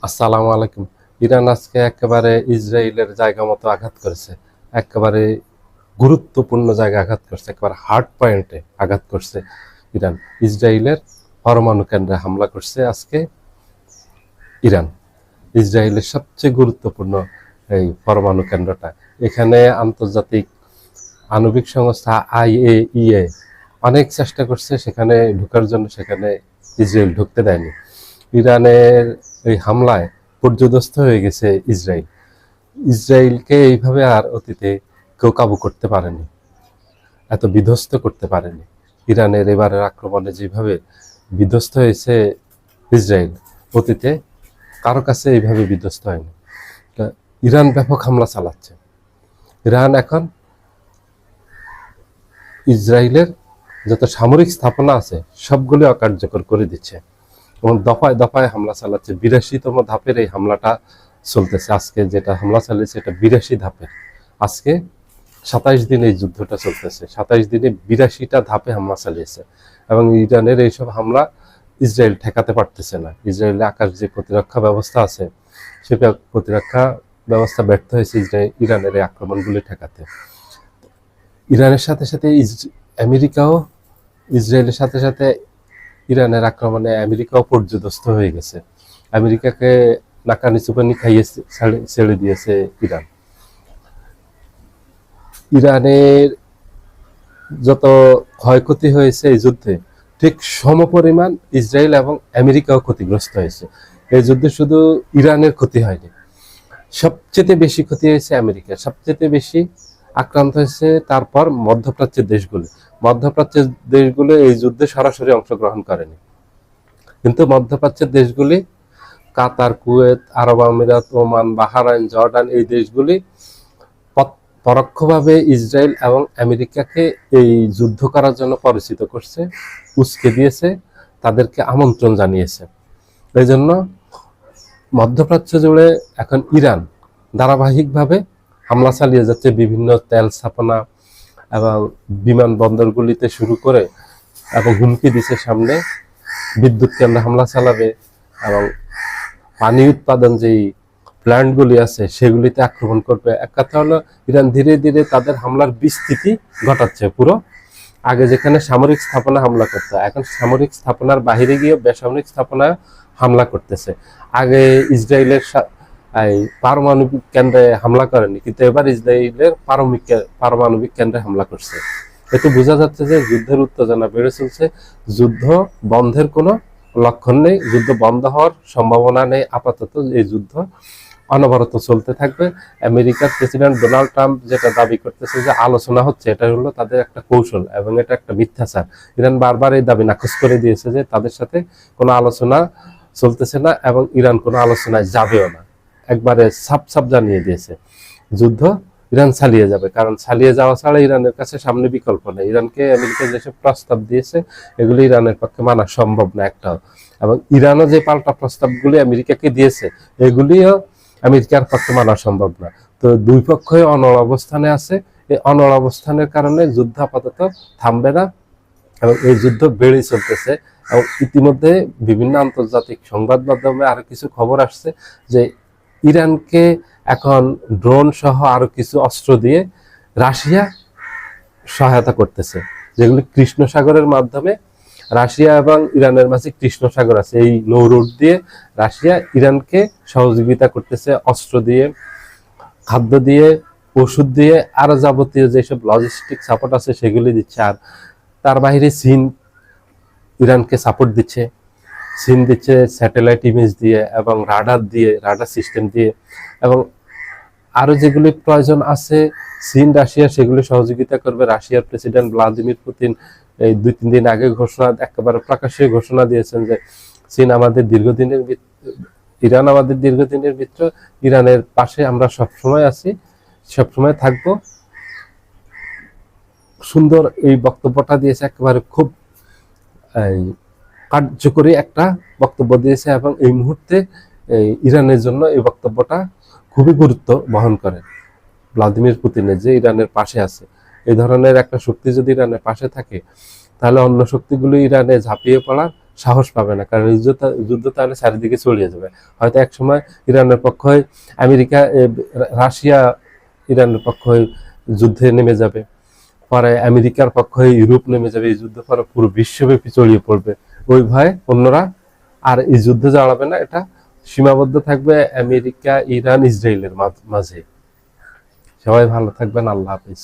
আসসালামু আলাইকুম। ইরান আজকে একেবারে ইসরায়েলের জায়গা মতো আঘাত করেছে। একেবারে গুরুত্বপূর্ণ জায়গায় আঘাত করছে, একেবারে হার্ড পয়েন্টে আঘাত করছে ইরান। ইসরায়েলের পরমাণু কেন্দ্রে হামলা করছে আজকে ইরান। ইসরায়েলের সবচেয়ে গুরুত্বপূর্ণ এই পরমাণু কেন্দ্রটা। এখানে আন্তর্জাতিক আণবিক সংস্থা IAEA অনেক চেষ্টা করছে সেখানে ঢোকার জন্য, সেখানে ইসরায়েল ঢুকতে দেয়নি। ইরানের এই হামলায় পর্যদস্ত হয়ে গেছে ইসরায়েল। ইসরায়েলকে এইভাবে আর অতীতে কেউ কাবু করতে পারেনি, এত বিধ্বস্ত করতে পারেনি। ইরানের এবারের আক্রমণে যেভাবে বিধ্বস্ত হয়েছে ইসরায়েল, অতীতে কারো কাছে এইভাবে বিধ্বস্ত হয়নি। ইরান ব্যাপক হামলা চালাচ্ছে। ইরান এখন ইসরায়েলের যত সামরিক স্থাপনা আছে সবগুলি অকার্যকর করে দিচ্ছে এবং দফায় দফায় হামলা চালাচ্ছে। 82তম ধাপের এই হামলাটা চলতেছে। আজকে যেটা হামলা চালিয়েছে এটা 82 ধাপের। আজকে 27 দিন এই যুদ্ধটা চলতেছে। 27 দিনে 82টা ধাপে হামলা চালিয়েছে এবং ইরানের এইসব হামলা ইসরায়েল ঠেকাতে পারতেছে না। ইসরায়েলের আকাশ যে প্রতিরক্ষা ব্যবস্থা আছে সে প্রতিরক্ষা ব্যবস্থা ব্যর্থ হয়েছে ইরানের এই আক্রমণগুলি ঠেকাতে। ইরানের সাথে সাথে আমেরিকাও, ইসরায়েলের সাথে সাথে ইরানের আক্রমণে আমেরিকাও পর্যদস্ত হয়ে গেছে। আমেরিকাকে নাকানি চুপানি খাইয়ে ছেড়ে দিয়েছে ইরান। ইরানের যত ক্ষয়ক্ষতি হয়েছে এই যুদ্ধে ঠিক সমপরিমাণ ইসরায়েল এবং আমেরিকাও ক্ষতিগ্রস্ত হয়েছে। এই যুদ্ধে শুধু ইরানের ক্ষতি হয়নি, সবচেয়ে বেশি ক্ষতি হয়েছে আমেরিকা, সবচেয়ে বেশি আক্রান্ত হয়েছে তারপর মধ্যপ্রাচ্যের দেশগুলো। মধ্যপ্রাচ্যের দেশগুলো এই যুদ্ধে সরাসরি অংশগ্রহণ করেনি, কিন্তু মধ্যপ্রাচ্যের দেশগুলি কাতার, কুয়েত, আরব আমিরাত, ওমান, বাহরাইন, জর্ডান এই দেশগুলি পরোক্ষভাবে ইসরায়েল এবং আমেরিকাকে এই যুদ্ধ করার জন্য পরিচিত করছে, উস্কে দিয়েছে, তাদেরকে আমন্ত্রণ জানিয়েছে। এই জন্য মধ্যপ্রাচ্য জুড়ে এখন ইরান ধারাবাহিকভাবে হামলা চালিয়ে যাচ্ছে। বিভিন্ন তেল স্থাপনা এবং বিমানবন্দরগুলিতে শুরু করে, এবং হুমকি দিচ্ছে সামনে বিদ্যুৎ কেন্দ্রে হামলা চালাবে এবং পানি উৎপাদন যেই প্ল্যান্টগুলি আছে সেগুলিতে আক্রমণ করবে। এক কথা হলো ইরান ধীরে ধীরে তাদের হামলার বিস্তৃতি ঘটাচ্ছে। পুরো আগে যেখানে সামরিক স্থাপনা হামলা করতে, এখন সামরিক স্থাপনার বাহিরে গিয়ে বেসামরিক স্থাপনায় হামলা করতেছে। আগে ইসরায়েলের পারমাণবিক কেন্দ্রে হামলা করেনি, কিন্তু এবার ইসরায়েলের পারমাণবিক কেন্দ্রে হামলা করছে। এতে বোঝা যাচ্ছে যে যুদ্ধের উত্তেজনা বেড়ে চলছে। যুদ্ধ বন্ধের কোনো লক্ষণ নেই, যুদ্ধ বন্ধ হওয়ার সম্ভাবনা নেই। আপাতত এই যুদ্ধ অনবরত চলতে থাকবে। আমেরিকার প্রেসিডেন্ট ডোনাল্ড ট্রাম্প যেটা দাবি করতেছে যে আলোচনা হচ্ছে, এটা হলো তাদের একটা কৌশল এবং এটা একটা মিথ্যাচার। ইরান বারবার এই দাবি নাকচ করে দিয়েছে যে তাদের সাথে কোনো আলোচনা চলতেছে না এবং ইরান কোনো আলোচনায় যাবেও না। একবারে সাপ জানিয়ে দিয়েছে যুদ্ধ ইরান চালিয়ে যাবে, কারণ চালিয়ে যাওয়া ছাড়া ইরানের কাছে সামনে বিকল্প নেই। ইরানকে আমেরিকা যেসব প্রস্তাব দিয়েছে এগুলি ইরানের পক্ষে মানা সম্ভব না একটাও, এবং ইরানও যে পাল্টা প্রস্তাবগুলি আমেরিকাকে দিয়েছে এগুলিও আমেরিকার পক্ষে মানা সম্ভব না। তো দুই পক্ষই অনড় অবস্থানে আছে। এই অনড় অবস্থানের কারণে যুদ্ধ আপাতত থামবে না এবং এই যুদ্ধ বেড়েই চলতেছে। এবং ইতিমধ্যে বিভিন্ন আন্তর্জাতিক সংবাদ মাধ্যমে আরো কিছু খবর আসছে যে ইরানকে এখন ড্রোন সহ আরো কিছু অস্ত্র দিয়ে রাশিয়া সহায়তা করতেছে, যেগুলি কৃষ্ণ সাগরের মাধ্যমে। রাশিয়া এবং ইরানের মাঝে কৃষ্ণ সাগর আছে, এই নৌ রুট দিয়ে রাশিয়া ইরানকে সহযোগিতা করতেছে, অস্ত্র দিয়ে, খাদ্য দিয়ে, ওষুধ দিয়ে, আরো যাবতীয় যেসব লজিস্টিক সাপোর্ট আছে সেগুলি দিচ্ছে। আর তার বাইরে চীন ইরানকে সাপোর্ট দিচ্ছে। চীন দিচ্ছে স্যাটেলাইট ইমেজ দিয়ে এবং রাডার সিস্টেম দিয়ে, এবং আরো যেগুলি প্রয়োজন আছে চীন রাশিয়া সেগুলি সহযোগিতা করবে। রাশিয়ার প্রেসিডেন্ট ভ্লাদিমির পুতিন এই 2-3 দিন আগে একেবারে প্রকাশ্যে ঘোষণা দিয়েছেন যে চীন আমাদের দীর্ঘদিনের ইরান আমাদের দীর্ঘদিনের মিত্র, ইরানের পাশে আমরা সবসময় আছি, সবসময় থাকবো। সুন্দর এই বক্তব্যটা দিয়েছে, একেবারে খুব কার্যকরী একটা বক্তব্য দিয়েছে এবং এই মুহূর্তে ইরানের জন্য এই বক্তব্যটা খুবই গুরুত্ব বহন করে। ভ্লাদিমির পুতিনের যে ইরানের পাশে আছে, এই ধরনের একটা শক্তি যদি ইরানের পাশে থাকে তাহলে অন্য শক্তিগুলো ইরানে ঝাঁপিয়ে পড়ার সাহস পাবে না, কারণ এই যুদ্ধ তাহলে চারিদিকে ছড়িয়ে যাবে। হয়তো এক সময় ইরানের পক্ষ হয়ে আমেরিকা, রাশিয়া ইরানের পক্ষ হয়ে যুদ্ধে নেমে যাবে, পরে আমেরিকার পক্ষ হয়ে ইউরোপ নেমে যাবে, এই যুদ্ধ পরে পুরো বিশ্বব্যাপী ছড়িয়ে পড়বে। ওই ভয়ে অন্যরা আর এই যুদ্ধে জড়াবে না, এটা সীমাবদ্ধ থাকবে আমেরিকা, ইরান, ইসরায়েলের মাঝে। সবাই ভালো থাকবেন, আল্লাহ হাফিজ।